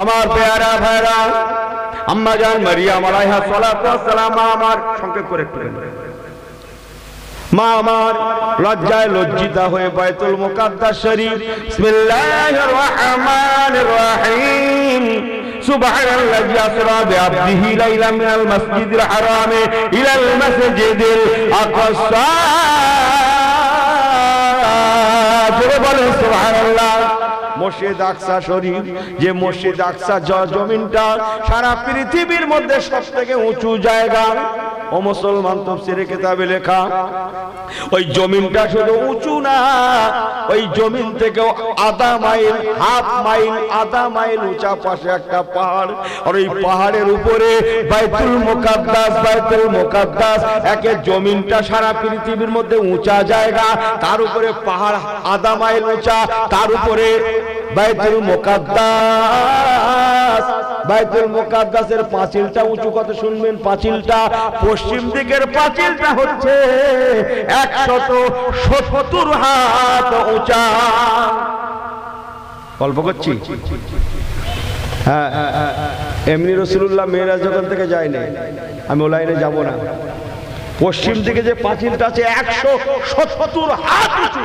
আমার পেয়ারা ভাইরা আম্মা জান মারিয়াম আলাইহা সালাতু ওয়াস সালাম আমার সংক্ষেপ করে একটু মা আমার লজ্জায় লজ্জিতা হয়ে বাইতুল মুকাদ্দাস শরীফ বিসমিল্লাহির রহমানির রহিম সুবহানাল্লাযী আসরা বিআবদিহি লাইলাম মিনাল মাসজিদিল হারামি ইলাল মাসজিদিল আকসা জোরে বলেন সুবহানাল্লাহ। মসজিদ আকসা শরীফ, যে মসজিদ আকসা জমিনটা সারা পৃথিবীর মধ্যে সবথেকে উঁচু জায়গা। ও মুসলমান, তাফসীরে কিতাবে লেখা ওই জমিনটা শুধু উঁচু না, ওই জমিন থেকে আধা মাইল, হাফ মাইল, আধা মাইল উঁচা পাশে একটা পাহাড়, আর ওই পাহাড়ের উপরে বাইতুল মুকাদ্দাস। বাইতুল মুকাদ্দাস একে জমিনটা সারা পৃথিবীর মধ্যে উঁচা জায়গা, তার উপরে পাহাড় আধা মাইল উঁচা, তার উপরে বাইতুল মুকাদ্দাস। বাইতুল মুকাদ্দাসের পাঁচিলটা উঁচু কত শুনবেন? পাঁচিলটা পশ্চিম দিকের পাঁচিলটা হচ্ছে 170 হাত উঁচা। গল্প করছি? হ্যাঁ, এমনি রাসূলুল্লাহ মেরাজ যখন থেকে যায়নি, আমি ও লাইনে যাব না। পশ্চিম দিকে যে পাঁচিলটা আছে 170 হাত উঁচু।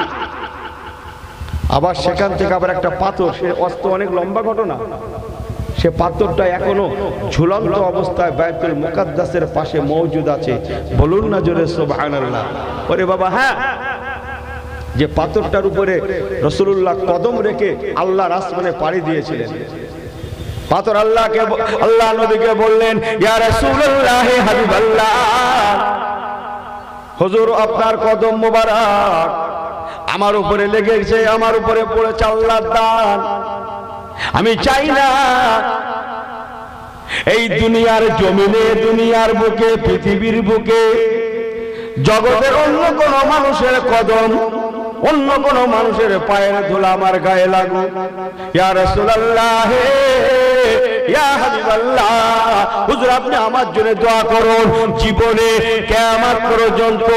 আবার সেখান থেকে আবার একটা পাথর, সে অস্ত অনেক লম্বা ঘটনা, সে পাথরটা এখনো ঝুলন্ত অবস্থায় বাইতুল মুকাদ্দাসের পাশে মওজুদ আছে। বলুন না জোরে সুবহানাল্লাহ। ওরে বাবা, হ্যাঁ, যে পাথরটার উপরে রাসূলুল্লাহ কদম রেখে আল্লাহর আসমানে পাড়ি দিয়েছিলেন। পাথর আল্লাহ নবীকে বললেন, ইয়া রাসূলুল্লাহ, হাবিবাল্লাহ, হুজুর আপনার কদম মোবারক আমার উপরে লেগেছে, আমার উপরে পড়েছে আল্লাহর দান। আমি চাই না এই দুনিয়ার জমিনে, দুনিয়ার বুকে, পৃথিবীর বুকে জগতের অন্য কোন মানুষের কদম, অন্য কোন মানুষের পায়ের ধুলা আমার গায়ে লাগুক। ইয়া রাসূলুল্লাহ, ইয়া হাবিবাল্লাহ, হুজুর আপনি আমার জন্য দোয়া করুন, জীবনে কিয়ামত পর্যন্ত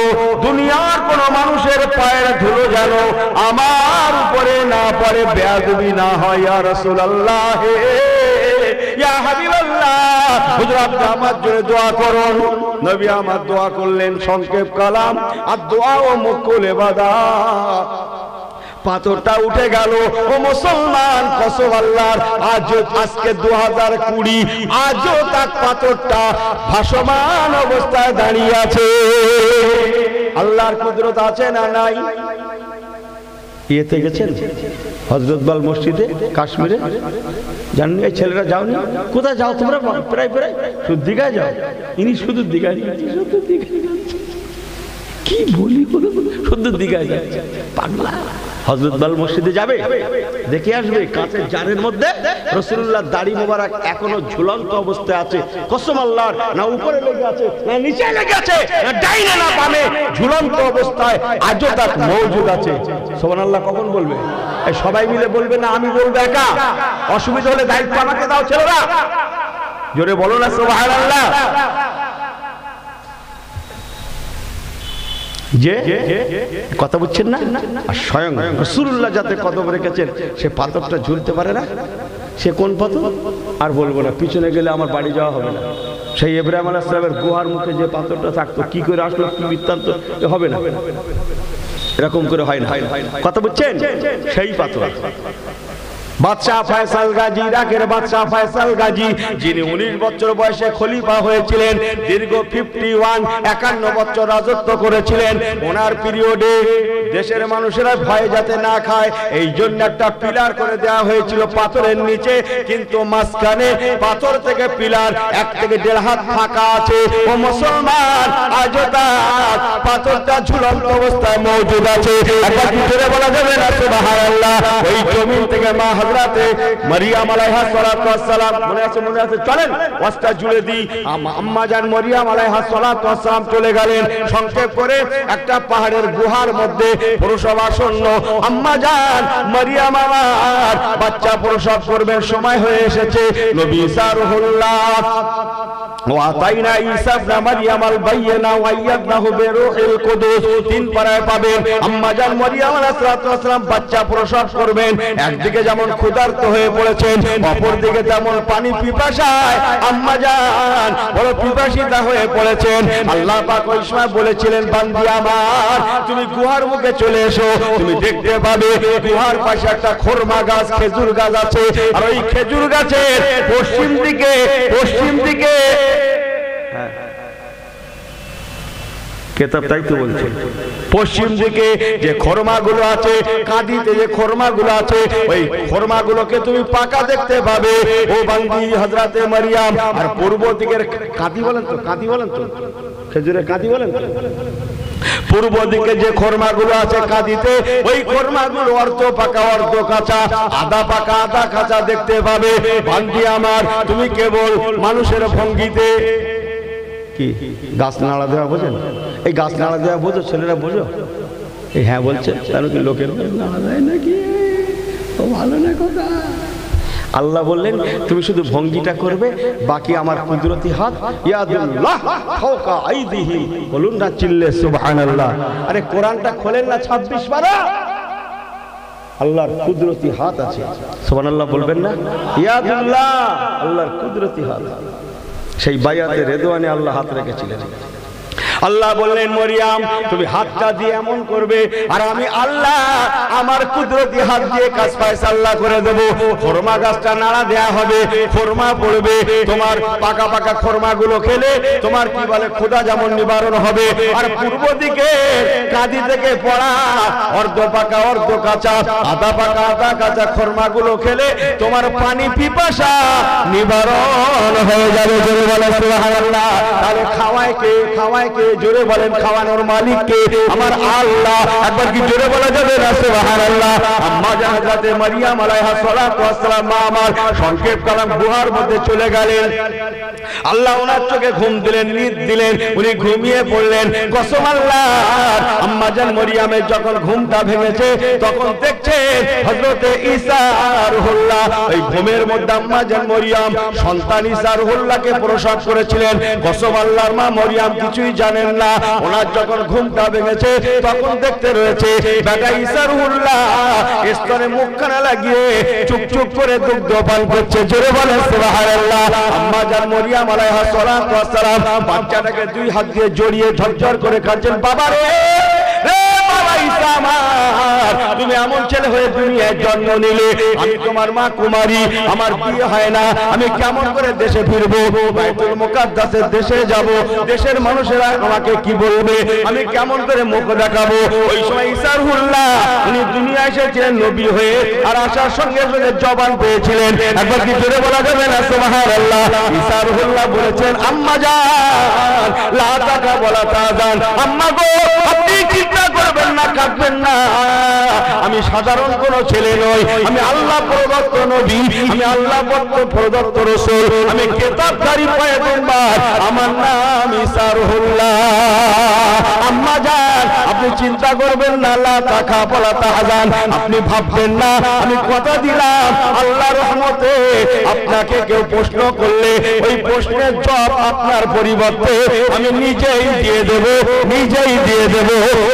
দুনিয়ার কোন মানুষের পায়ের ধুলো যেন আমার উপরে না পড়ে, বেয়াদবি না হয়। ইয়া রাসূলুল্লাহ, ইয়া হাবিবাল্লাহ, হুজুর আপনি আমার জন্য দোয়া করুন। নবী আমার দোয়া করলেন। সংক্ষেপ কালাম, আর দোয়া ও মুকুল ইবাদত। পাথরটা উঠে গেল। ও মুসলমান, কসম আল্লাহর, আজকে 2020, আজও তার পাথরটা ভাসমান অবস্থায় দাঁড়িয়ে আছে। আল্লাহর কুদরত আছে না নাই? ইয়েতে গেছেন হযরতবাল মসজিদে, কাশ্মীরে, জানেন? এই ছেলেরা যাওনি? কোথায় যাও তোমরা? প্রায় শুধু দীঘায় যাও। ইনি শুধু দীঘায় যাচ্ছে, শুধু দীঘায় যাচ্ছে। কি বলি বলো, শুধু দীঘায় যাচ্ছে। পাগলা। হযরতবাল মসজিদে যাবে, দেখে আসবে কাঁচের জারের মধ্যে রাসূলুল্লাহর দাড়ি মোবারক এখনো ঝুলন্ত অবস্থায় আছে। কসম আল্লাহর, না উপরে লেগে আছে, না নিচে লেগে আছে, না ডাইনে না বামে, ঝুলন্ত অবস্থায় আজও তার মওজুদ আছে। সুবহানাল্লাহ কখন বলবে? এই সবাই মিলে বলবে না আমি বলবো একা? অসুবিধা হলে দায়িত্ব আমাকে দাও ছেলেরা, জোরে বলো না সুবহানাল্লাহ। যে কথা বুঝছেন না? আর স্বয়ং রাসূলুল্লাহ যাতে কদম রেখেছেন, সে পাথরটা ঝুলতে পারে না। সে কোন পাথর আর বলবো না, পিছনে গেলে আমার বাড়ি যাওয়া হবে না। সেই ইব্রাহিম আলাইহিস সালামের গুহার মুখে যে পাথরটা থাকতো, কি করে আসলো, কি বৃত্তান্ত, হবে না, এরকম করে হয় না। কথা বুঝছেন? সেই পাথর। বাদশাহ ফয়সাল গাজী, ইরাকের বাদশাহ ফয়সাল গাজী, যিনি 19 বছর বয়সে খলিফা হয়েছিলেন, দীর্ঘ 51 বছর রাজত্ব করেছিলেন। ওনার পিরিয়ডে দেশের মানুষেরা ভয় যাতে না খায়, এই জন্য একটা পিলার করে দেওয়া হয়েছিল পাথরের নিচে, কিন্তু মাঝখানে পাথর থেকে পিলার 1 থেকে 1.5 হাত ফাঁকা আছে। ও মুসলমান, আজও তার পাথরটা ঝুলন্ত অবস্থায় মওজুদ আছে। একবার ভিতরে বলা যাবে না সুবহানাল্লাহ? ওই জমিন থেকে মা হযরতে মারিয়াম আলাইহা সালাতু ওয়াস সালাম, মনে আছে? চলেন ওয়াজটা জুড়ে দিই। আম্মা জান মারিয়াম আলাইহা সালাতু ওয়াস সালাম চলে গেলেন। সংক্ষেপ করে একটা পাহাড়ের গুহার মধ্যে প্রসব আসন্ন। আম্মা জান মারিয়াম আমার বাচ্চা প্রসব করবেন, সময় হয়ে এসেছে। নবী ঈসা রুহুল্লাহ ওয়াতাইনা ঈসা ইবনে মারইয়াম আল বাইয়িনা ওয়া আইয়াদনাহু বিরূহিল কুদুস। 3 পারায় পাবেন আম্মা জান মারইয়াম আলাইহিস সালাতু ওয়াস সালাম বাচ্চা প্রসব করবেন। একদিকে যেমন ক্ষুধার্ত হয়ে পড়েছেন, অপর দিকে তেমন পানি পিপাসায় আম্মা জান বড় পিপাসিতা হয়ে পড়েছেন। আল্লাহ পাক ওই সময় বলেছিলেন, বান্দি আমার তুমি গুহার মুখে চলে এসো, তুমি দেখতে পাবে গুহার পাশে একটা খরমা গাছ, খেজুর গাছ আছে। আর ওই খেজুর গাছের পশ্চিম দিকে কেতাব তাই তো বলছে, পশ্চিম দিকে যে খরমাগুলো আছে, কাঁদিতে যে খরমাগুলো আছে, ওই খরমাগুলোকে তুমি পাকা দেখতে পাবে ও বান্দি হযরতে মারইয়াম। আর পূর্ব দিকের কাঁদি বলেন তো খেজুরে কাঁদি বলেন তো, পূর্ব দিকে যে খরমাগুলো আছে কাঁদিতে, ওই খরমাগুলো অর্ধ পাকা অর্ধ কাঁচা, আধা পাকা আধা কাঁচা দেখতে পাবে। বান্দি আমার তুমি কেবল মানুষের ভঙ্গিতে কি গাছ নাড়া দেওয়া বোঝেন? এই গাছ নাড়া দেওয়া বোঝো ছেলেরা, বোঝো? এই হ্যাঁ বলছে, কেন কি লোকের নাড়া দেয় নাকি? ও ভালো না কথা। আল্লাহ বললেন তুমি শুধু ভঙ্গিটা করবে, বাকি আমার কুদরতি হাত। ইয়াদুল্লাহ ফাওকা আইদিহি, বলুন না চিল্লে সুবহানাল্লাহ। আরে কোরআনটা খোলেন না 26 পারা, আল্লাহর কুদরতি হাত আছে। সুবহানাল্লাহ বলবেন না? ইয়াদুল্লাহ, আল্লাহর কুদরতি হাত। সেই বায়াতে রেদওয়ানে আল্লাহ হাত রেখেছিলেন। আল্লাহ বললেন মরিয়াম তুমি হাতটা দিয়ে এমন করবে, আর আমি আল্লাহ আমার কুদরতি হাত দিয়ে কাজ ফয়সালা করে দেব। খরমা গাছটা নাড়া দেয়া হবে, খরমা পড়বে, তোমার পাকা পাকা খরমাগুলো খেলে তোমার কি বলে ক্ষুধা যেমন নিবারণ হবে। আর পূর্ব দিকে কাঁদি থেকে পড়া অর্ধ পাকা অর্ধ কাঁচা, আধা পাকা আধা কাঁচা খরমাগুলো খেলে তোমার পানি পিপাসা নিবারণ হয়ে যাবে। জোরে বলেন সুবহানাল্লাহ। তাহলে খাওয়ায় কে? জোরে বলেন খাওয়ানোর মালিক কে? আমার আল্লাহ। একবার কি জোরে বলা যাবে না সুবহানাল্লাহ? আম্মা জান হযরতে মারইয়াম আলাইহা সালাতু ওয়াস সালাম মা আমার সংক্ষেপ কালাম গুহার মধ্যে চলে গেলেন। আল্লাহ ওনার চোখে ঘুম দিলেন, নিদ দিলেন, উনি ঘুমিয়ে পড়লেন। কসম আল্লাহ, আম্মা জান মারইয়ামের যখন ঘুমটা ভেঙেছে তখন দেখছে হযরতে ঈসা রূহুল্লাহ ওই ঘুমের মধ্যে আম্মা জান মারইয়াম সন্তান ঈসা রূহুল্লাহকে প্রসব করেছিলেন। কসম আল্লাহর মা মারইয়াম কিছুই জানেন না। ওনার যখন ঘুমটা ভেঙেছে তখন দেখতে রয়েছে বেটা ঈসা রূহুল্লাহ স্তনে মুখখানা লাগিয়ে চুপ করে দুগ্ধ পান করছে। জোরে বলেন সুবহানাল্লাহ। আম্মা জান মারইয়াম আলাইহা সালাতু ওয়াস সালাম বাচ্চাটাকে 2 হাত দিয়ে জড়িয়ে ঝরঝর করে কাঁদছেন, বাবা রে বাবা ঈসা আমার, তুমি এমন ছেলে হয়ে দুনিয়ায় জন্ম নিলে, আমি তোমার মা কুমারী, আমার বিয়ে হয় না, আমি কেমন করে দেশে ফিরবো? বাইতুল মুকাদ্দাসের দেশে যাব, দেশের মানুষেরা আমাকে কি বলবে? আমি কেমন করে মুখ দেখাবো? ওই সময় ঈসা রূহুল্লাহ উনি দুনিয়ায় এসেছিলেন নবী হয়ে, আর আসার সঙ্গে সঙ্গে জবান পেয়েছিলেন। একবার কি জোরে বলা যাবে না সুবহানাল্লাহ? ঈসা রূহুল্লাহ বলেছেন আম্মা জান লা তাকা বলা তাজান, আম্মা গো আপনি চিন্তা করবেন না, কাঁদবেন না, আমি সাধারণ কোন ছেলে নই, আমি আল্লাহ প্রদত্ত নবী, আমি আল্লাহ প্রদত্ত রাসূল, আমি কিতাবধারী পয়গম্বর, আমার নাম ঈসা রূহুল্লাহ। আম্মা জান আপনি চিন্তা করবেন না, লা তাকা বলা তাজান, আপনি ভাববেন না, আমি কথা দিলাম আল্লাহর রহমতে আপনাকে কেউ প্রশ্ন করলে ওই প্রশ্নের জবাব আপনার পরিবর্তে আমি নিজেই দিয়ে দেব।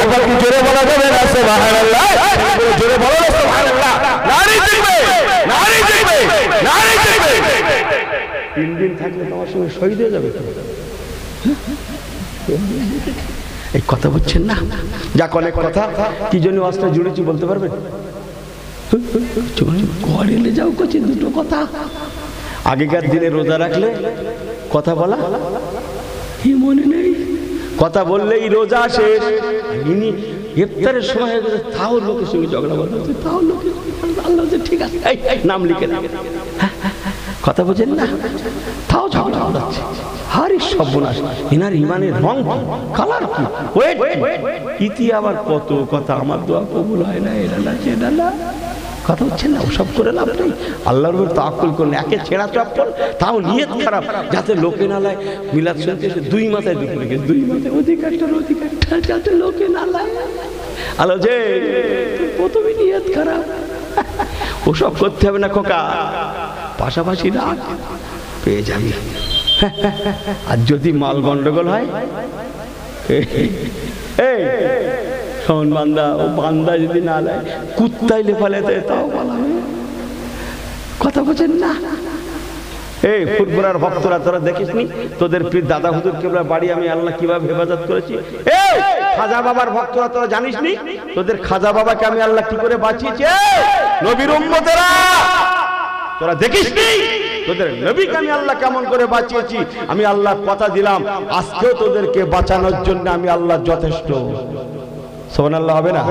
এবার কি জোরে বলা যাবে না সুবহানাল্লাহ? জোরে বলো না সুবহানাল্লাহ। নারী জিতবে। 3 দিন থাকলে তোমার সঙ্গে শহীদ হয়ে যাবে। এই কথা বলছেন না? যাক অনেক কথা, কি জন্য আজটা জুড়েছি বলতে পারবেন? ঘরে এলে যাও করছি 2টো কথা। আগেকার দিনে রোজা রাখলে কথা বলা কি মনে নেই, কথা বললেই রোজা শেষ। ইফতারের সময় তাও লোকের সঙ্গে ঝগড়া বলতে, তাও লোকের আল্লাহ ঠিক আছে নাম লিখে নাম, কথা বোঝেন না, তাও ঝগড়া বলাচ্ছে। হারি সর্বনাশ, এনার ইমানের রং কালার কি, ইতি আবার কত কথা, আমার দোয়া কবুল হয় না, এটা না সেটা না, কথা হচ্ছে না, ওসব করে লাভ নেই। আল্লাহর উপর তাওয়াক্কুল করুন, একে ছেঁড়া চপ্পল, তাও নিয়ত খারাপ, যাতে লোকে না লাই। মিলাদ শুনতে এসে 2 মাথায় দুপুরে গেছে, 2 মাথায় অধিকারটা যাতে লোকে না লাই। আলো যে প্রথমে নিয়ত খারাপ, ওসব করতে হবে না খোকা, পাশাপাশি রাখ, পেয়ে যাবি। আর যদি মাল গন্ডগোল হয়, এই শোন বান্দা, ও বান্দা যদি না দেয়, কুত্তাই লেফালেতে তাও পালাবে। কথা বলছেন না? এই ফুটবলার ভক্তরা, তোরা দেখিসনি তোদের পীর দাদা হুজুর কেবলা বাড়ি আমি আল্লাহ কিভাবে হেফাজত করেছি? এই খাজা বাবার ভক্তরা, তোরা জানিসনি তোদের খাজা বাবাকে আমি আল্লাহ কি করে বাঁচিয়েছি? নবীর উম্মতেরা, তোরা দেখিসনি তোদের নবীকে আমি আল্লাহ কেমন করে বাঁচিয়েছি? আমি আল্লাহ কথা দিলাম, আজকেও তোদেরকে বাঁচানোর জন্য আমি আল্লাহ যথেষ্ট। সুবহানাল্লাহ হবে না?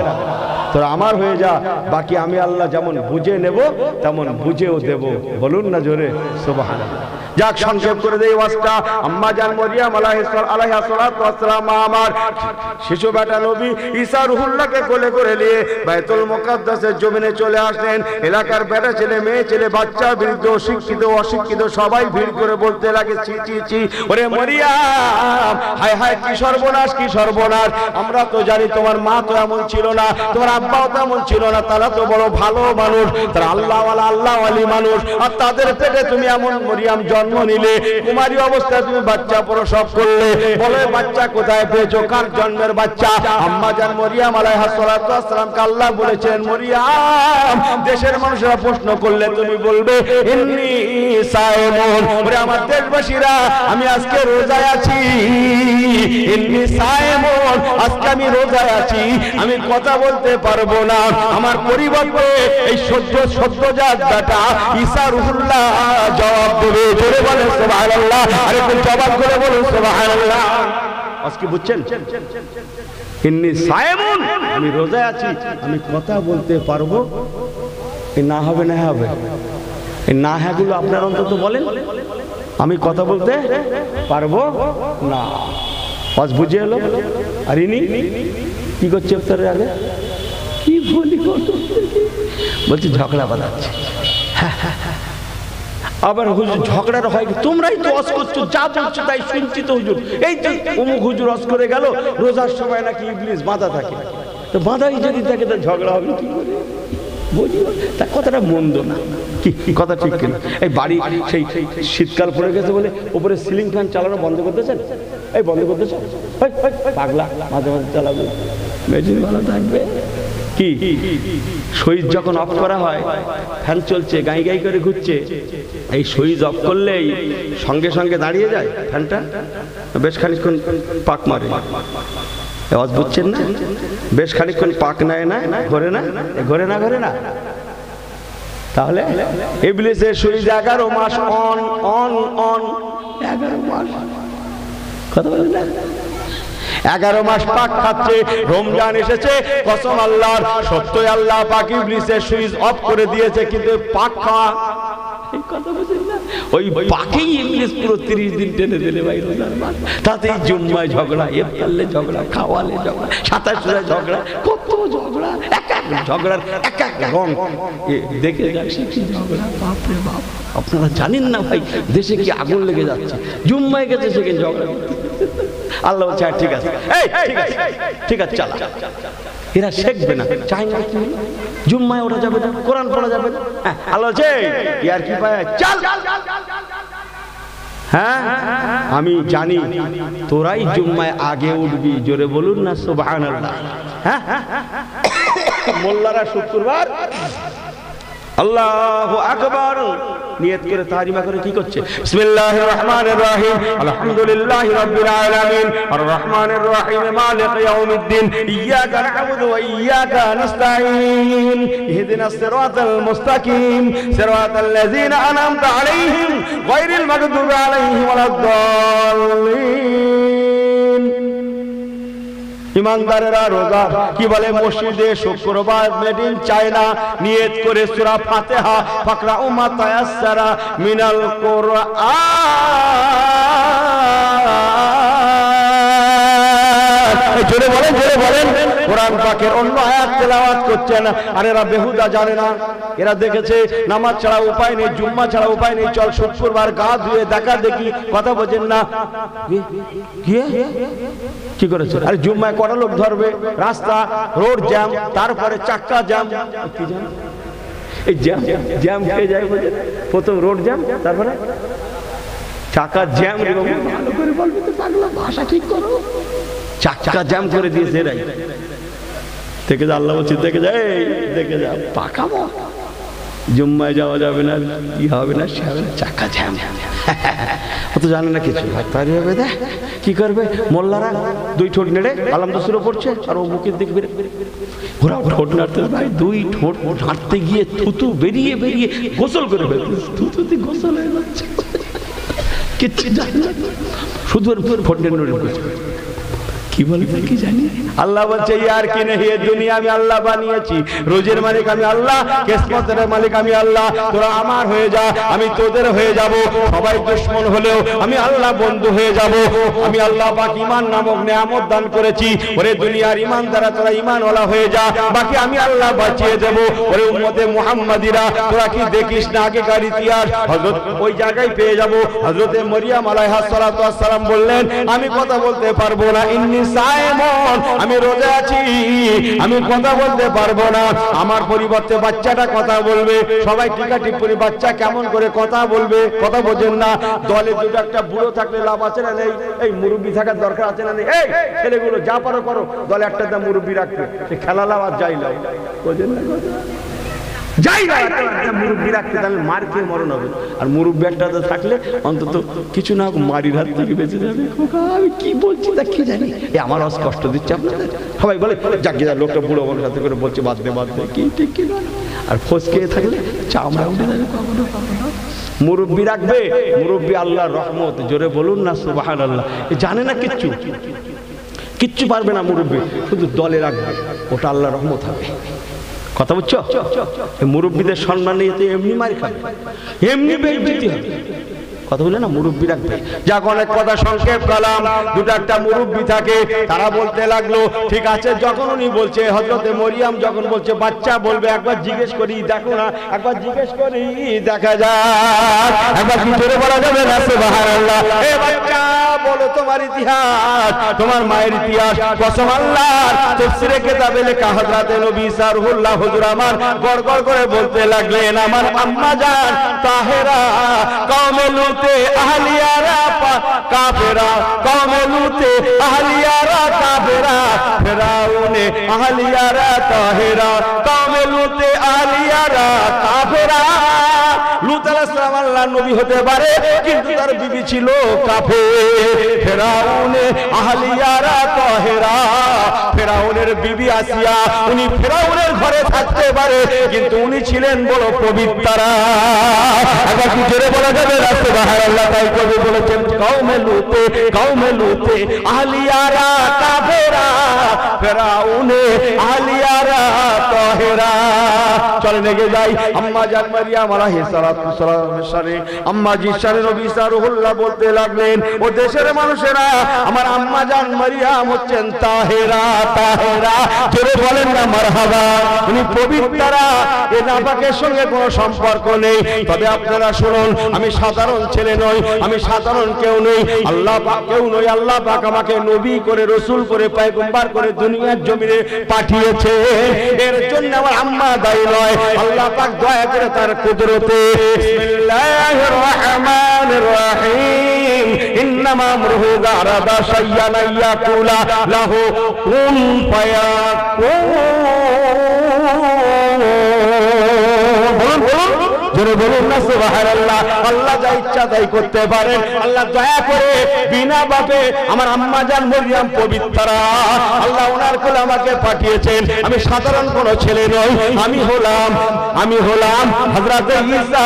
তোরা আমার হয়ে যা, বাকি আমি আল্লাহ যেমন বুঝে নেব তেমন বুঝেও দেব। বলুন না জোরে সুবহানাল্লাহ। যাক, সংক্ষেপ করে দেই ওয়াজটা। আম্মা জান মরিয়ম আলাইহা সালাতু ওয়াস সালাম আমার শিশু বেটা নবী ঈসা রুহুল্লাহকে কোলে করে নিয়ে বাইতুল মুকাদ্দাসের জমিনে চলে আসলেন। এলাকার বেটা ছেলে, মেয়ে ছেলে, বাচ্চা, বৃদ্ধ, শিক্ষিত, অশিক্ষিত সবাই ভিড় করে বলতে লাগে, ছি ছি ছি, ওরে মরিয়ম, হায় হায় কি সর্বনাশ, কি সর্বনাশ। আমরা তো জানি তোমার মা তো এমন ছিল না, তোমার আব্বাও তো এমন ছিল না, তারা তো বড় ভালো মানুষ, তারা আল্লাহওয়ালা, আল্লাহওয়ালি মানুষ, আর তাদের পেটে তুমি এমন মরিয়ম জন্ম নিলে, কুমারী অবস্থায় তুমি বাচ্চা প্রসব করলে। বলে বাচ্চা কোথায় পেয়েছো? কার জন্মের বাচ্চা? আম্মা জান মরিয়ম আলাইহা সালাতু ওয়াস সালামকে আল্লাহ বলেছেন, মরিয়ম, দেশের মানুষরা প্রশ্ন করলে তুমি বলবে ইন্নী সাইমুন, ওরে আমার দেশবাসীরা, আমি আজকে রোজায় আছি। ইন্নী সাইমুন, আজকে আমি রোজায় আছি, আমি কথা বলতে পারবো না। আমার পরিবর্তে এই সদ্যজাত বেটা ঈসা রুহুল্লাহ জবাব দেবে। জোরে বলেন সুবহানাল্লাহ। আরে কোন জবাব করে বলুন সুবহানাল্লাহ। আজকে বুঝছেন? ইন্নী সাইমুন, আমি রোজায় আছি, আমি কথা বলতে পারবো। এই না হবে, না হবে, এই না হ্যাঁ গুলো আপনার অন্তত বলেন, আমি কথা বলতে পারবো না। আজ বুঝে এলো। আর ইনি কি করছে ইফতারের আগে? কি বলি বলছি ঝগড়া বাঁধাচ্ছে। আবার হুজুর ঝগড়ার হয়, তোমরাই তো অস করছো, যা বলছো তাই শুনছি তো হুজুর। এই যে অমুক হুজুর অস করে গেল, রোজার সময় নাকি ইবলিস বাঁধা থাকে, তো বাঁধাই যদি থাকে তো ঝগড়া হবে কি করে? বুঝি তা কথাটা মন্দ না, কি কথা ঠিক কিনা? এই বাড়ি সেই শীতকাল পড়ে গেছে বলে উপরে সিলিং ফ্যান চালানো বন্ধ করতেছেন? এই বন্ধ করতেছেন? পাগলা, মাঝে মাঝে চালাবে, মেশিন ভালো থাকবে। কি সুইচ যখন অফ করা হয়, ফ্যান চলছে, গাই গাই করে ঘুরছে, এই সুইচ অফ করলেই সঙ্গে সঙ্গে দাঁড়িয়ে যায় ফ্যানটা, বেশ খানিকক্ষণ পাক মারে। আওয়াজ বুঝছেন না? বেশ খানিকক্ষণ পাক নেয় না, ঘোরে না, ঘোরে না, ঘোরে না। তাহলে ইবলিসের সুইচ 11 মাস অন অন অন, 11 মাস, কথা বলেন না? 11 মাস পাক খাচ্ছে। রমজান এসেছে, কসম আল্লাহর, সত্যই আল্লাহ পাক ইবলিসের সুইচ অফ করে দিয়েছে, কিন্তু পাক খাওয়া, এই কথা বুঝেন না? ওই পাকেই ইবলিস পুরো 30 দিন টেনে দিলে ভাই রোজার মাস। তাতেই জুম্মায় ঝগড়া, ইফতারে ঝগড়া, খাওয়ালে ঝগড়া, 27 ঝগড়া, কত ঝগড়া, এক এক ঝগড়ার এক এক রং। দেখে যাচ্ছে কি ঝগড়া, বাপ রে বাপ। আপনারা জানেন না ভাই, দেশে কি আগুন লেগে যাচ্ছে। জুম্মায় গেছে সেখানে ঝগড়া। আল্লাহ বলছে ঠিক আছে, এই ঠিক আছে, ঠিক আছে, চালা। এরা শিখবে না, চাই না জুম্মায় ওরা যাবে না, কোরআন পড়া যাবে না। আল্লাহ বলছে ইয়ার কি পায়, চল। হ্যাঁ, আমি জানি তোরাই জুম্মায় আগে উঠবি। জোরে বলুন না সুবহানাল্লাহ। হ্যাঁ, মোল্লারা শুক্রবার আল্লাহু আকবার নিয়ত করে তাহরিমা করে কি করছে? বিসমিল্লাহির রহমানির রহিম, আলহামদুলিল্লাহি রাব্বিল আলামিন, আর রহমানির রহিম, মালিক ইয়াউমিদ্দিন, ইয়্যাকা না'বুদু ওয়া ইয়্যাকা নাস্তাঈন, ইহদিনাস সিরাতাল মুস্তাকিম, সিরাতাল লাযিনা আন'আমতা আলাইহিম, গায়রিল মাগদুবি আলাইহিম ওয়ালাদ-দাল্লিন। ইমানদারেরা রোজা কি বলে? মসজিদে শুক্রবার মিটিং চায় না, নিয়ত করে সূরা ফাতিহা, ফাকরাউ মা তায়াসসারা মিনাল কুরআন। জোরে বলেন, জোরে বলেন। কোরআন পাকের অন্য আয়াত তেলাওয়াত করছেন, আর এরা বেহুদা জানে না। এরা দেখেছে নামাজ ছাড়া উপায় নেই, জুম্মা ছাড়া উপায় নেই, চল শুক্রবার গা ধুয়ে দেখা দেখি। কথা বোঝেন না? কি করেছে? আরে জুম্মায় কটা লোক ধরবে? রাস্তা রোড জ্যাম, তারপরে চাক্কা জ্যাম। কি জ্যাম? এই জ্যাম জ্যাম খেয়ে যায়। প্রথম রোড জ্যাম, তারপরে চাকা জ্যাম, ভালো করে বলবি তো পাগলা, ভাষা ঠিক করো। চাকা জ্যাম করে দিয়েছে এরাই। দেখে যা, আল্লাহ বলছে দেখে যা, এই দেখে যা, পাকাবো, জুম্মায় যাওয়া যাবে না, কি হবে না, সে হবে না, চাকা জ্যাম। ও তো জানে না কিছু, তাই হবে দেখ কি করবে। মোল্লারা দুই ঠোঁট নেড়ে আলহামদুলিল্লাহ পড়ছে, আর ও মুখের দিক বেড়ে ওরা ঠোঁট নাড়তে, ভাই দুই ঠোঁট নাড়তে গিয়ে থুতু বেরিয়ে বেরিয়ে গোসল করে ফেলছে, থুতুতে গোসল হয়ে যাচ্ছে, কিচ্ছু জানে না, শুধু ঠোঁট নেড়ে করছে। কি বলবে কি জানি। আল্লাহ বলছে ইয়ার কি নেই, এই দুনিয়া আমি আল্লাহ বানিয়েছি, রোজের মালিক আমি আল্লাহ, কিসমতের মালিক আমি আল্লাহ, তোরা আমার হয়ে যা, আমি তোদের হয়ে যাব, সবাই দুশমন হলেও আমি আল্লাহ বন্ধু হয়ে যাব। আমি আল্লাহ পাক ঈমান নামক নেয়ামত দান করেছি, ওরে দুনিয়ার ঈমান দ্বারা তোরা ঈমানওয়ালা হয়ে যা, বাকি আমি আল্লাহ বাঁচিয়ে দেব। ওরে উম্মতে মুহাম্মাদিরা, তোরা কি দেখিস না আগেকার ইতিহাস, হযরত ওই জায়গায় পেয়ে যাব, হযরতে মরিয়ম আলাইহিস সালাতু ওয়াস সালাম বললেন আমি কথা বলতে পারবো না, ইন্নী সাইমন, আমি রোজা আছি, আমি কথা বলতে পারবো না, আমার পরিবর্তে বাচ্চাটা কথা বলবে। সবাই টিকা টিপ্পনি, বাচ্চা কেমন করে কথা বলবে, কথা বোঝেন না। দলে দুটো একটা বুড়ো থাকলে লাভ আছে না নেই? এই মুরব্বী থাকার দরকার আছে না নেই? এই ছেলেগুলো যা পারো করো, দলে একটা মুরব্বী রাখবে, সে খেলা লাভ আর যাই লাভ, বোঝেন না কথা, যাই না একটা মুরব্বী রাখতে, তাহলে মার খেয়ে মরণ হবে। আর মুরব্বী একটা থাকলে অন্তত কিছু না মারির হাত থেকে বেঁচে যাবে। আমি কি বলছি তা কি জানি, আমার আজ কষ্ট দিচ্ছে আপনাদের। সবাই বলে যাকে যা, লোকটা বুড়ো আমার সাথে করে বলছে বাদ দে বাদ দে, কি ঠিক কি না। আর ফোঁস খেয়ে থাকলে চামড়া উঠে যাবে। মুরব্বী রাখবে, মুরব্বী আল্লাহর রহমত, জোরে বলুন না সুবহানাল্লাহ। জানে না কিচ্ছু, কিচ্ছু পারবে না মুরব্বী, শুধু দলে রাখবে, ওটা আল্লাহর রহমত হবে। কথা বুঝছো? মুরব্বীদের সম্মান নিয়ে এমনি মার খাবে, এমনি বেইজ্জতি হবে। কথা বলে না, মুরব্বী রাখবে। যাক, অনেক কথা সংক্ষেপ করলাম। দুটো একটা মুরব্বী থাকে, তারা বলতে লাগলো ঠিক আছে, যখন উনি বলছে হযরতে মরিয়ম যখন বলছে বাচ্চা বলবে, একবার জিজ্ঞেস করি দেখো না, একবার জিজ্ঞেস করি দেখা যাক, একবার কি করে বলা যাবে না সুবহানাল্লাহ। এ বাচ্চা বলো তোমার ইতিহাস, তোমার মায়ের ইতিহাস। কসম আল্লাহর, তাফসীরে কিতাবে লেখা হযরতে নবী সারহুল্লাহ হুজুর আমার গড়গড় করে বলতে লাগলেন, আমার আম্মা জান তাহেরা কওমে লুতে আহলিয়ারা কাফেরা, কওমে লুতে আহলিয়ারা কাফেরা, ফিরাউনে আহলিয়ারা তাহেরা, কওমে লুতে আহলিয়ারা কাফেরা। লূত আলাইহিস সালাম আল্লাহর নবী হতে পারে, কিন্তু তার বিবি ছিল কাফের। ফিরাউনে আহলিয়ারা তাহেরা, ফিরাউনের বিবি আসিয়া, উনি ফিরাউনের ঘরে থাকতে পারে, কিন্তু উনি ছিলেন বড় পবিত্রা। আবার কি জোরে বলা যাবে না সুবহানাল্লাহ? তাই কবি বলেছেন কওমে লূতে আহলিয়ারা কাফেরা, ফিরাউনে আহলিয়ারা তাহেরা। চলে লেগে যাই আম্মা জান মারিয়াম আলাইহিস সালাতু ওয়াসসালামের সাথে। আম্মা জি সারে নবী সারহুল্লাহ বলতে লাগলেন, ও দেশের মানুষেরা, আমার আম্মা জান মারিয়াম হচ্ছেন তাহেরা, তাহেরা। জোরে বলেন না মারহাবা। উনি পবিত্রা, এ নাপাকের সঙ্গে কোনো সম্পর্ক নেই। তবে আপনারা শুনুন, আমি সাধারণ ছেলে নই, আমি সাধারণ কেউ নই, আল্লাহ পাক কেউ নই। আল্লাহ পাক আমাকে নবী করে, রাসূল করে, পয়গম্বর করে দুনিয়ার জমিনে পাঠিয়েছে। এর জন্য আমার আম্মা দায়ী নয়, আল্লাহ পাক দয়া করে তার কুদরতে। বিসমিল্লাহির রহমানির রহিম, ইন্নামা আমরুহু ইযা আরাদা শাইআন আইয়াকুলা লাহু কুন ফায়াকুন। জোরে বলুন না সুবহানাল্লাহ। আল্লাহ যা ইচ্ছা তাই করতে পারেন। আল্লাহ দয়া করে বিনা বাপে আমার আম্মা জান মরিয়ম পবিত্রা, আল্লাহ ওনার কোলে আমাকে পাঠিয়েছেন। আমি সাধারণ কোনো ছেলে নই, আমি হলাম হযরত ঈসা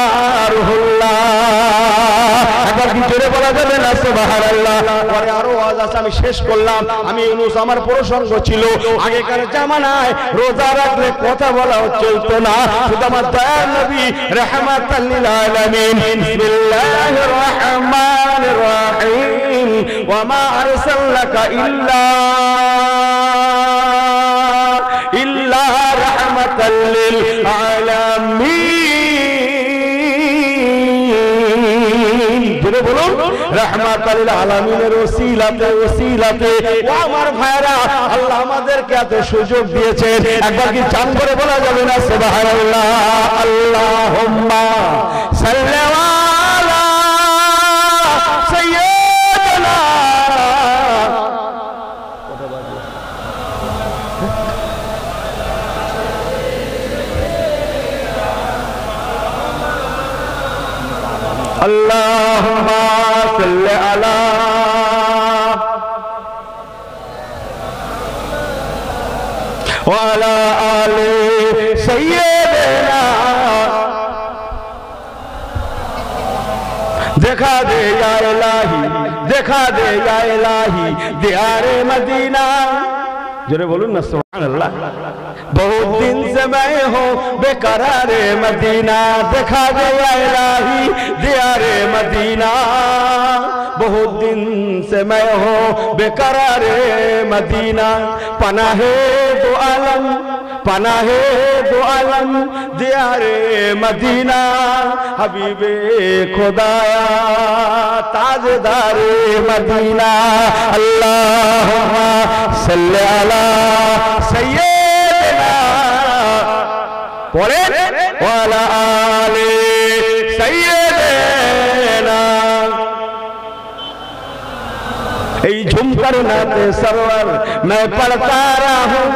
রুহুল্লাহ। একবার কি জোরে বলা যাবে না সুবহানাল্লাহ? পরে আরো ওয়াজ আছে, আমি শেষ করলাম। আমি ইউনুস, আমার প্রসঙ্গ ছিল আগেকার জামানায় রোজা রাখলে কথা বলা চলতো না, শুধু আমার দয়ার নবী রাহমাতাল লিল আলামিন। বিসমিল্লাহির রহমানির রহিম, ওয়া মা আরসালনাকা ইল্লা রাহমাতাল লিল আলামিন। জোরে বলুন, রাহমাতাল লিল আলামিনের ওসিলাতে, ওসিলাতে। ও আমার ভাইরা, আল্লাহ আমাদেরকে এত সুযোগ দিয়েছেন, একবার কি চান করে বলা যাবে না সুবহানাল্লাহ? আল্লাহুম্মা সাল্লি আলা আল্লাহুম্মা সাল্লি আলা ওয়া আলা আলি সাইয়্যিদিনা देखा दे या इलाही देखा दे या इलाही दियारे मदीना जोरे बोलूं ना सुभान अल्लाह बहुत दिन से मैं हूँ बेकरारे मदीना देखा दे या इलाही दियारे मदीना बहुत दिन से मैं हूँ बेकरारे मदीना पनाहे दो आलम पनाहे दो आलम दियारे मदीना हबीबे खुदाया ताजदारे मदीना अल्लाहुम्मा सल्ली अला सय्यिदिना पढ़े वाला आले सय्यिदिना झुमकर नाते सरवर मैं पढ़ता रहा हूँ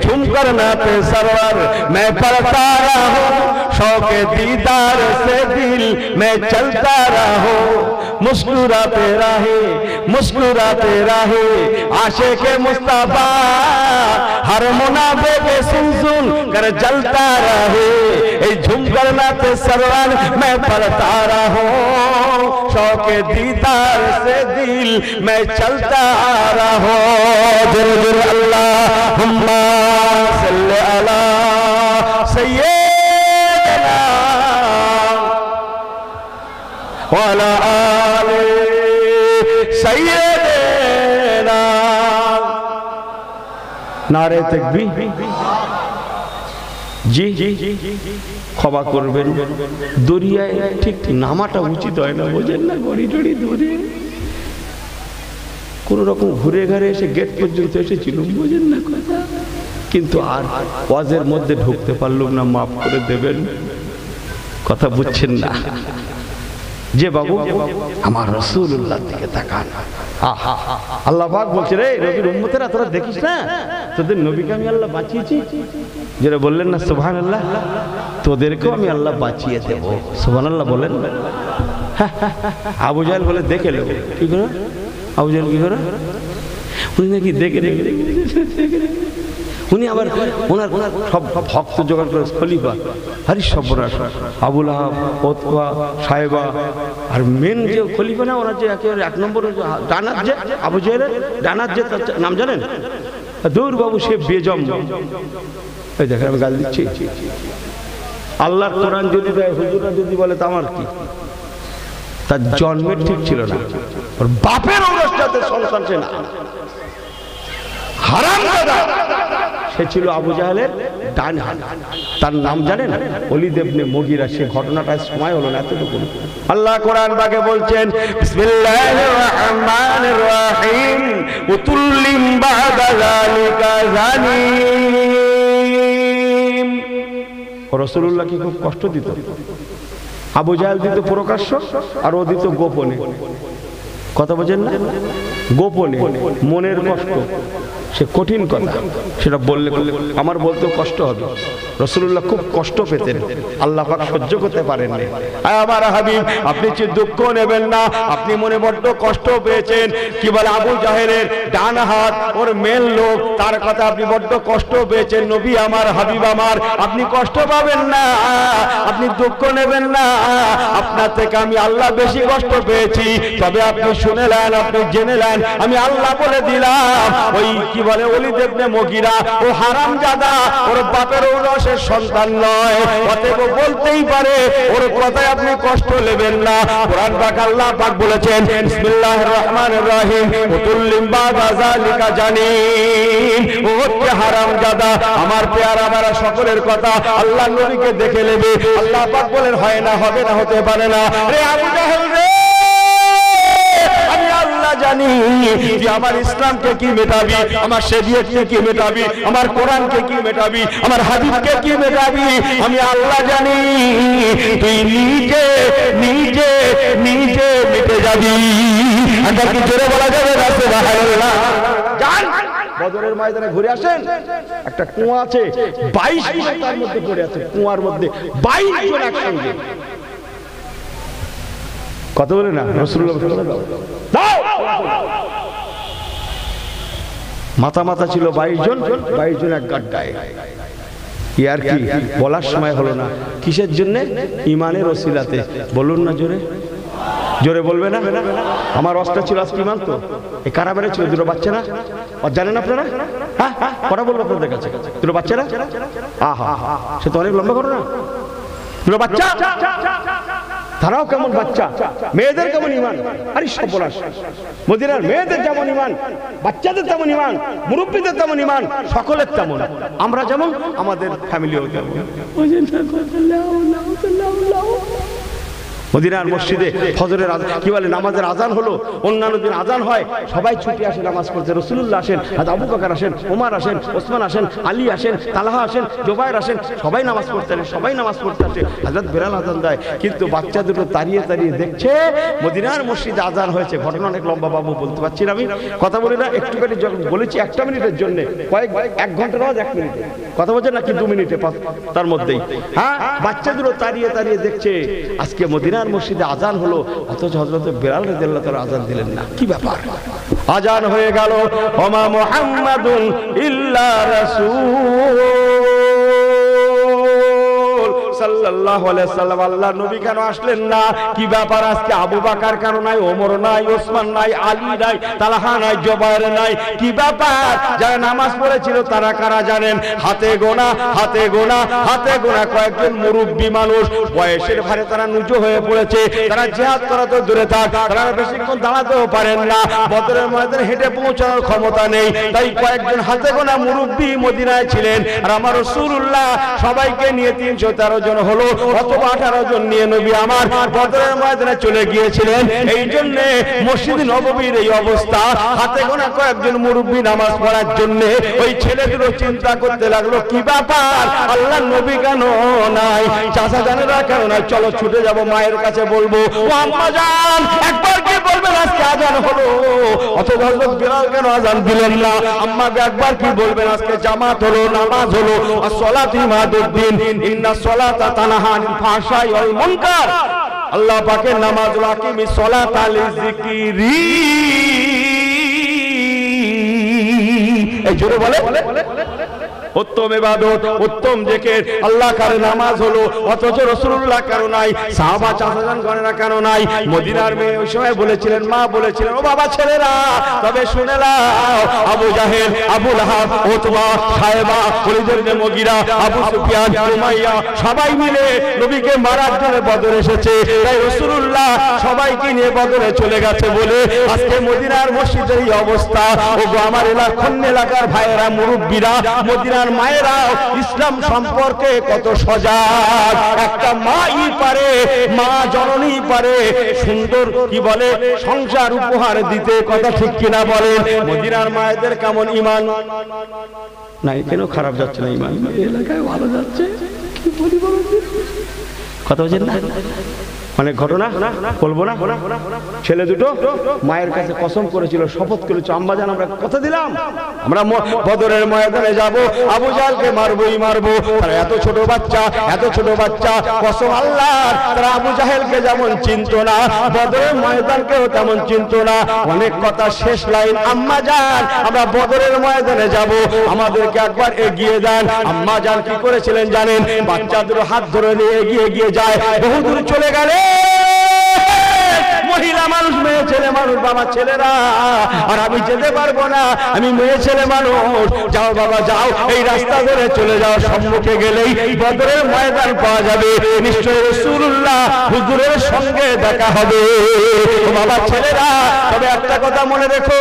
झुमकर नाते सरवर मैं पढ़ता रहा हूँ शौके दीदार से दिल मैं चलता रहा हूँ मुस्कुराते रहे आशिक़े मुस्तफा हर मुनाफे पे सुन सुन कर जलता रहे झुमकर नाते सरवर मैं पढ़ता रहा हूँ शौके दीदार से दिल मैं चलता रहा जुल जुल अल्लाहुम्मा सल्ली अला सय्यिदिना व अला आलि सय्यिदिना नारे तकबीर जी ক্ষমা করবেন দরিয়ায় ঠিক নামাটা উচিত হয় না বোঝেন না গড়ি টড়ি ধরে কোন রকম ঘুরে ঘুরে এসে গেট পর্যন্ত এসেছিলাম বোঝেন না কথা কিন্তু আর ওয়াজের মধ্যে ঢুকতে পারলাম না মাফ করে দেবেন কথা বুঝছেন না যে বাবু আমার রাসূলুল্লাহর দিকে তাকান আহা আল্লাহ পাক বলছে রে নবীর উম্মতেরা তোরা দেখিস না তোদের নবীকে আমি আল্লাহ বাঁচিয়েছি যারা বললেন না সুবহানাল্লাহ তোদেরকেও আমি আল্লাহ বাঁচিয়ে দেব সুবহানাল্লাহ বলেন আবু জাহেল বলে দেখে নেব কি করে আবু জাহেল কি করে উনি নাকি দেখে উনি আবার ওনার সব ভক্ত জোগাড় করে খলিফা আরে সর্বনাশ আবুল আহাব ওতবা সাহেবা আর মেন যে খলিফা না ওনার যে একেবারে এক নম্বর ডানাত যে আবু জাহেলের ডানাত যে নাম জানেন দূর বাবু সে বেজম এই দেখেন আমি গাল দিচ্ছি আল্লাহর কোরআন যদি দেয় হুজুররা যদি বলে তা আমার কি তার জন্মের ঠিক ছিল না ওর বাপের অবস্থাতে সন্তান সে না হারামজাদা সে ছিল আবু জাহেলের ডান হাত তার নাম জানেন ওলীদ ইবনে মুগীরা সে ঘটনাটা সময় হলো না এতটুকু আল্লাহ কোরআন পাকে বলছেন বিসমিল্লাহির রহমানির রহিম উতুল্লিম বাদা যালিকা জানিম রাসূলুল্লাহ কি খুব কষ্ট দিত আবু জাহেল দিত প্রকাশ্য আর ও দিত গোপনে কথা বোঝেন না গোপনে মনের কষ্ট সে কঠিন কথা সেটা বললে আমার বলতেও কষ্ট হবে রাসূলুল্লাহ খুব কষ্ট পেতেন আল্লাহ পাক সহ্য করতে পারেন না আমার হাবিব আপনি যে দুঃখ নেবেন না আপনি মনে বড্ড কষ্ট পেয়েছেন কি বলে আবু জাহেলের ডান হাত ওর মেন লোক তার কথা আপনি বড্ড কষ্ট পেয়েছেন নবী আমার হাবিব আমার আপনি কষ্ট পাবেন না আপনি দুঃখ নেবেন না আপনার থেকে আমি আল্লাহ বেশি কষ্ট পেয়েছি তবে আপনি শুনে নেন আপনি জেনে নেন আমি আল্লাহ বলে দিলাম ওই কি বলে ওলীদ ইবনে মুগীরা ও হারামজাদা ওর বাপের ঔরসের সন্তান নয় অতএব বলতেই পারে ওর কথায় আপনি কষ্ট নেবেন না কোরআন পাক আল্লাহ পাক বলেছেন বিসমিল্লাহির রহমানির রহিম উতুল্লিম বাদা যালিকা জানিম ও হচ্ছে হারামজাদা আমার পেয়ারা মারা সকলের কথা আল্লাহ নবীকে দেখে নেবে আল্লাহ পাক বলেন হয় না হবে না হতে পারে না রে আবু জাহেল রে জানি যে আমার ইসলামকে কি মেটাবি আমার শরীয়তকে কি মেটাবি আমার কোরআনকে কি মেটাবি আমার হাদিসকে কি মেটাবি আমি আল্লাহ জানি তুই নিজে নিজে নিজে মিটে যাবি আমরা কি জোরে বলা যাবে না সুবহানাল্লাহ জান বদরের ময়দানে ঘুরে আসেন একটা কুয়া আছে 22 জন তার মধ্যে পড়ে আছে কুয়ার মধ্যে 22 জন একসঙ্গে কত বলে না রাসূলুল্লাহ দাও মাথা মাথা ছিল 22 জন 22 জন এক গাড্ডায় ইয়ার কি বলার সময় হলো না কিসের জন্য ঈমানের ওসিলাতে বলুন না জোরে জোরে বলবে না আমার অস্ত্র ছিল আজকে ঈমান তো এই কারা বেড়ে ছিল দুটো বাচ্চা না আর জানেন আপনারা হ্যাঁ কথা বলবো আপনাদের কাছে দুটো বাচ্চা না আহা সে তো অনেক লম্বা করো না দুটো বাচ্চা তারাও কেমন বাচ্চা মেয়েদের কেমন ঈমান আরে সর্বনাশ মদিনার মেয়েদের যেমন ঈমান বাচ্চাদের তেমন ঈমান মুরব্বিদের তেমন ঈমান সকলের তেমন আমরা যেমন আমাদের ফ্যামিলিও তেমন মদিনার মসজিদে ফজরের কি বলে নামাজের আজান হলো অন্যান্য দিন আজান হয় সবাই ছুটে আসে নামাজ পড়তে রাসূলুল্লাহ আসেন আবু বকর আসেন ওমর আসেন ওসমান আসেন আলী আসেন তালহা আসেন জুবায়ের আসেন সবাই নামাজ পড়তে আসে সবাই নামাজ পড়তে আসে হযরত বেলাল আজান দেয় কিন্তু বাচ্চা দুটো তাড়িয়ে তাড়িয়ে দেখছে মদিনার মসজিদে আজান হয়েছে ঘটনা অনেক লম্বা বাবু বলতে পারছি না আমি কথা বলি না একটুখানি যখন বলেছি 1 মিনিটের জন্য কয়েক 1 ঘন্টা নামাজ 1 মিনিটে কথা বলছেন নাকি 2 মিনিটে তার মধ্যেই হ্যাঁ বাচ্চা দুটো তাড়িয়ে তাড়িয়ে দেখছে আজকে মদিনার মসজিদে আজান হলো অথচ হযরত বেলাল রাদিয়াল্লাহু তাআলা আজান দিলেন না কি ব্যাপার আজান হয়ে গেল ওমা মুহাম্মাদুন ইল্লা রাসূল সাল্লাল্লাহু আলাইহি সাল্লাম আল্লাহ নবী কেন আসলেন না কি ব্যাপার আজকে আবু বকর কেন নাই ওমর নাই ওসমান নাই আলী নাই তালহা নাই জুবায়ের নাই কি ব্যাপার যারা নামাজ পড়েছিল তারা কারা জানেন হাতে গোনা কয়েকজন মুরব্বী মানুষ বয়সের ভারে তারা নুজু হয়ে পড়েছে তারা জিহাদ করা তো দূরে থাক তারা বেশিক্ষণ দাঁড়াতেও পারেন না বদরের ময়দানে হেঁটে পৌঁছানোর ক্ষমতা নেই তাই কয়েকজন হাতে গোনা মুরব্বী মদিনায় ছিলেন আর আমার রাসূলুল্লাহ সবাইকে নিয়ে 313 জন হলো অথবা 18 জন নিয়ে নবী আমার বদরের ময়দানে চলে গিয়েছিলেন এই জন্য মসজিদ নববীর এই অবস্থা হাতে গোনা কয়েকজন মুরব্বী নামাজ পড়ার জন্য ওই ছেলেগুলো চিন্তা করতে লাগলো কি ব্যাপার আল্লাহর নবী কেন নাই চাচা জানেরা কেন নাই চলো ছুটে যাব মায়ের কাছে বলবো ও আম্মা জান একবার কি বলবেন আজকে আজান হলো অথচ হযরত বেলাল কেন আজান দিলেন না আম্মা একবার কি বলবেন আজকে জামাত হলো নামাজ হলো as-salatu imaduddin inna salata tanha anil fahsai wal munkar আল্লাহ পাকের নামাজ আকিমিস সালাতা লিযিকরি এই জোরে বলে উত্তম ইবাদত উত্তম জিকির আল্লাহ কারে নামাজ হলো অথচ রাসূলুল্লাহ কেন নাই সাহাবা চাচাজান করে না কেন নাই মদিনার মেয়ে ওই সময় বলেছিলেন মা বলেছিলেন ও বাবা ছেলেরা তবে শুনে নাও আবু জাহেল আবু লাহাব উতবা সায়বা ওলীদ ইবনে মুগীরা আবু সুফিয়ান উমাইয়া সবাই মিলে নবীকে মারার জন্য বদরে এসেছে তাই রাসূলুল্লাহ সবাইকে নিয়ে বদরে চলে গেছে বলে আজকে মদিনার মসজিদের এই অবস্থা ওগো আমার এলাকার ভাইয়েরা মুরব্বিরা মদিনার মায়েরা ইসলাম সম্পর্কে কত সজাগ একটা মাই পারে মা জননী পারে সুন্দর কি বলে সংসার উপহার দিতে কথা ঠিক কিনা বলেন মদিনার মায়েদের কেমন ঈমান না কেন খারাপ যাচ্ছে না ঈমান এলাকায় ভালো যাচ্ছে কি বলি বলুন কথা বলছেন না অনেক ঘটনা বলবো না ছেলে দুটো মায়ের কাছে কসম করেছিল শপথ করেছিল আম্মা জান আমরা কথা দিলাম আমরা বদরের ময়দানে যাব আবু জাহলকে মারবই মারবো তারা এত ছোট বাচ্চা কসম আল্লাহর তারা আবু জাহেলকে যেমন চিনতো না বদরের ময়দানকেও তেমন চিনতো না অনেক কথা শেষ লাইন আম্মা জান আমরা বদরের ময়দানে যাব আমাদেরকে একবার এগিয়ে দেন আম্মা জান কি করেছিলেন জানেন বাচ্চা দুটো হাত ধরে নিয়ে এগিয়ে যায় বহু দূর চলে গেলে মহিলা মানুষ মেয়ে ছেলে মানুষ বাবা ছেলেরা আর আমি যেতে পারবো না আমি মেয়ে ছেলে মানুষ যাও বাবা যাও এই রাস্তা ধরে চলে যাও সম্মুখে গেলেই বদরের ময়দান পাওয়া যাবে নিশ্চয়ই রাসূলুল্লাহ হুজুরের সঙ্গে দেখা হবে বাবা ছেলেরা তবে একটা কথা মনে রেখো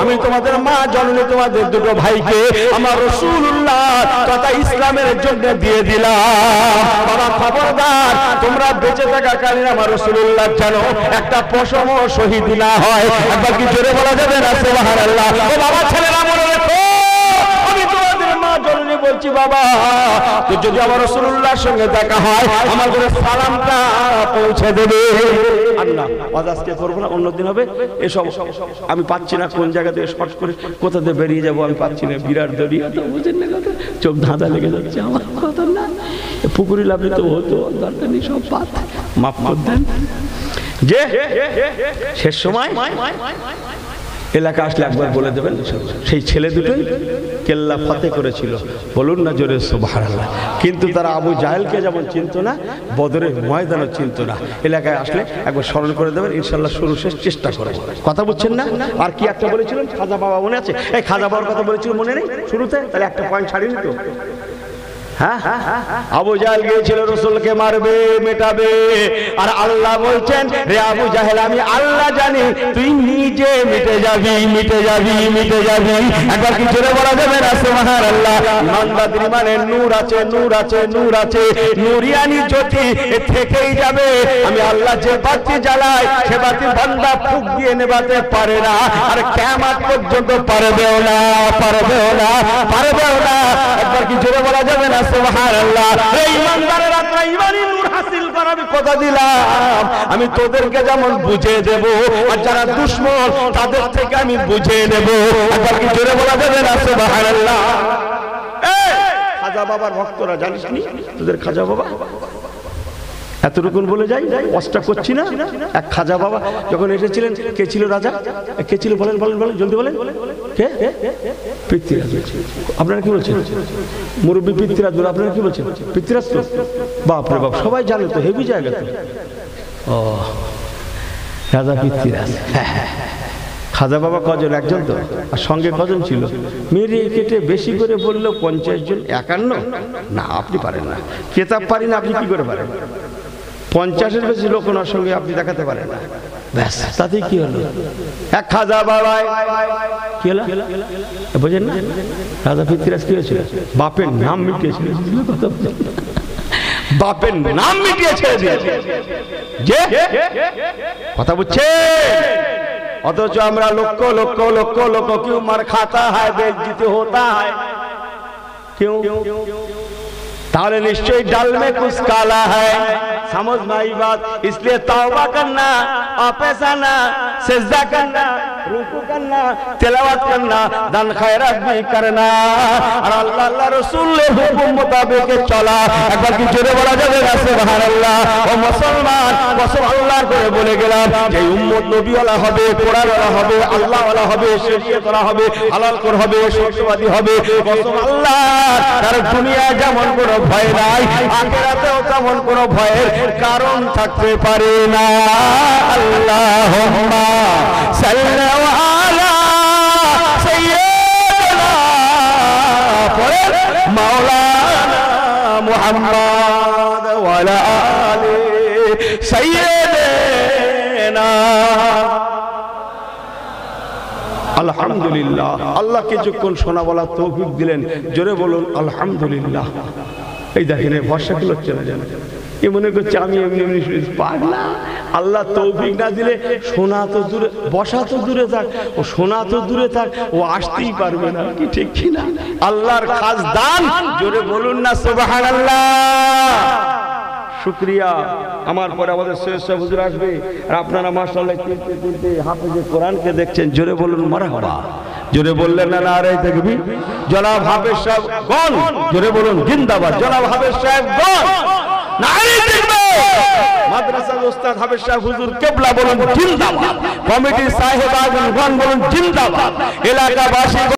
আমি তোমাদের মা জননী তোমাদের দুটো ভাইকে আমার রাসূলুল্লাহ তথা ইসলামের জন্য দিয়ে দিলাম বাবা খবরদার তোমরা বেঁচে থাকাকালীন আমার রাসূলুল্লাহ জানো একটা পশম শহীদ না হয় একবার কি জোরে বলা যাবে না সুবহানাল্লাহ ও বাবা ছেলেরা মনে রেখো আমি তোমাদের মা জননী বলছি বাবা তো যদি আমার রাসূলুল্লাহর সঙ্গে দেখা হয় আমার ঘরে সালামটা পৌঁছে দেবে আল্লাহ আজকে করব না অন্যদিন হবে এসব আমি পাচ্ছি না কোন জায়গা থেকে শর্ট করে কোথা থেকে বেরিয়ে যাব আমি পাচ্ছি না বিরাট দড়িয়া বুঝেন না কথা চোখ ধাঁধা লেগে যাচ্ছে আমার কথা না পুকুরি লাভলে তো হতো দরকার নেই সব পাত মাফ করে দেন যে শেষ সময় এলাকা আসলে একবার বলে দেবেন, সেই ছেলে দুটোই কেল্লা ফাতে করেছিল, বলুন না জোরে সুবহানাল্লাহ। কিন্তু তারা আবু জাহেলকে যেমন চিনত না, বদরের ময়দানও চিনত না। এলাকায় আসলে একবার স্মরণ করে দেবেন, ইনশাল্লাহ শুরু শেষ চেষ্টা করে। কথা বুঝছেন না? আর কি একটা বলেছিলেন খাজা বাবা, মনে আছে? এই খাজা বাবার কথা বলেছিল, মনে নেই শুরুতে? তাহলে একটা পয়েন্ট ছাড়িনি তো। হ্যাঁ, আবু জাহেল গিয়েছিল রসুলকে মারবে, মেটাবে, আর আল্লাহ বলছেন, রে আবু জাহেল, আমি আল্লাহ জানি তুই নিজে মিটে যাবি, মিটে যাবি, মিটে যাবি। একবার কি জোরে বলা যাবে না সুবহানাল্লাহ? ইমানদার মানে নূর আছে, নূর আছে, নূর আছে, নূরিয়ানি জ্যোতি থেকেই যাবে। আমি আল্লাহ যে বাতি জ্বালাই সে বাতি বান্দা ফুঁক দিয়ে নেভাতে পারে না, আর কিয়ামত পর্যন্ত পারবেও না, পারবেও না, পারবেও না। একবার কি জোরে বলা যাবে না সুবহানাল্লাহ? এই ইমানদারেরা ইমানি নূর হাসিল করার আমি কথা দিলাম, আমি তোদেরকে যেমন বুঝিয়ে দেব, আর যারা দুশমন তাদের থেকে আমি বুঝিয়ে নেব। একবার কি জোরে বলা যাবে না সুবহানাল্লাহ? এই খাজা বাবার ভক্তরা, জানিস নি তোদের খাজা বাবা এতটুকুন বলে যাই, কষ্ট করছি না। এক খাজা বাবা যখন এসেছিলেন, কে ছিল রাজা? কে ছিল বলেন, বলেন, বলেন, জলদি বলেন। কে? পৃথ্বীরাজ। আপনারা কি বলছেন? মুরব্বী পৃথ্বীরাজ বলে, আপনারা কি বলছেন? পৃথ্বীরাজ তো বাপরে বাপ, সবাই জানে তো, হেভি জায়গা তো। ও রাজা পৃথ্বীরাজ। খাজা বাবা কজন? একজন তো। আর সঙ্গে কজন ছিল? মেরে কেটে বেশি করে বললো 50 জন। 51 না, আপনি পারেন না, কেতাব পারি না, আপনি কি করে পারেন? 50-এর বেশি লোক ওনার সঙ্গে আপনি দেখাতে পারেন না। ব্যাস, তাতে কি হলো? এক খাজা বাবা কি হলো বোঝেন না? রাজা পৃথ্বীরাজ কি হয়েছিল? বাপের নাম মিটিয়েছিল, বাপের নাম মিটিয়েছে যে। কথা বুঝছে? অথচ আমরা লক্ষ লক্ষ লক্ষ লক্ষ क्यों मार खाता है, बेइज्जती होता है क्यों? ताले निश्चय डाल में कुछ काला है, समझ में आई बात? इसलिए तौबा करना, आपैसाना, सजदा करना, रुकू करना, तिलावत करना, दान खैरात भी करना, और अल्लाह अल्लाह रसूल ने हुकुम मुताबिक चला। एक बार की जोरे बोला जाবে না সুবহানাল্লাহ? ও মুসলমান, কসম আল্লাহর করে বলে গেলাম, যে উম্মত নবীওয়ালা হবে, কোরআনওয়ালা হবে, আল্লাহওয়ালা হবে, শরীয়তওয়ালা হবে, হালাল কর হবে, সত্যবাদী হবে, কসম আল্লাহ, তার দুনিয়া যেমন কোনো ভয় নাই, আখিরাতেও তেমন কোনো ভয়ের কারণ থাকতে পারে না। আল্লাহুম্মা সাল্লি আলা সাইয়্যিদিনা মাওলানা মুহাম্মদ ওয়া আলা আলি সাইয়্যিদিনা। আলহামদুলিল্লাহ, আল্লাহ কিছুক্ষণ শোনা বলার তৌফিক দিলেন, জোরে বলুন আলহামদুলিল্লাহ। এই দেখেন ভরসা কি হচ্ছে না, জানেন এ মনে করছে আমি এমনি এমনি পাগলা। আল্লাহ তৌফিক না দিলে শোনা তো দূরে, বসা তো দূরে থাক, ও শোনা তো দূরে থাক, ও আসতেই পারবে না। কি ঠিক কিনা? আল্লাহর খাস দান, জোরে বলুন না সুবহানাল্লাহ। শুকরিয়া। আমার পরে আমাদের সৈয়দ সাহেব হুজুর আসবে, আর আপনারা মাশাআল্লাহ তিনটে হাফেজে কোরআনকে দেখছেন, জোরে বলুন মারহাবা। জোরে বললেন না নারে তাকবীর? জনাব হাফেজ সাহেব গণ, জোরে বলুন জিন্দাবাদ। জনাব হাফেজ সাহেব গণ, নারে তাকবীর। মাদ্রাসার ওস্তাদ হাফেজ সাহেব হুজুর কিবলা বলুন জিন্দাবাদ। কমিটির সাহেবাগণ গণ বলুন জিন্দাবাদ। এলাকাবাসী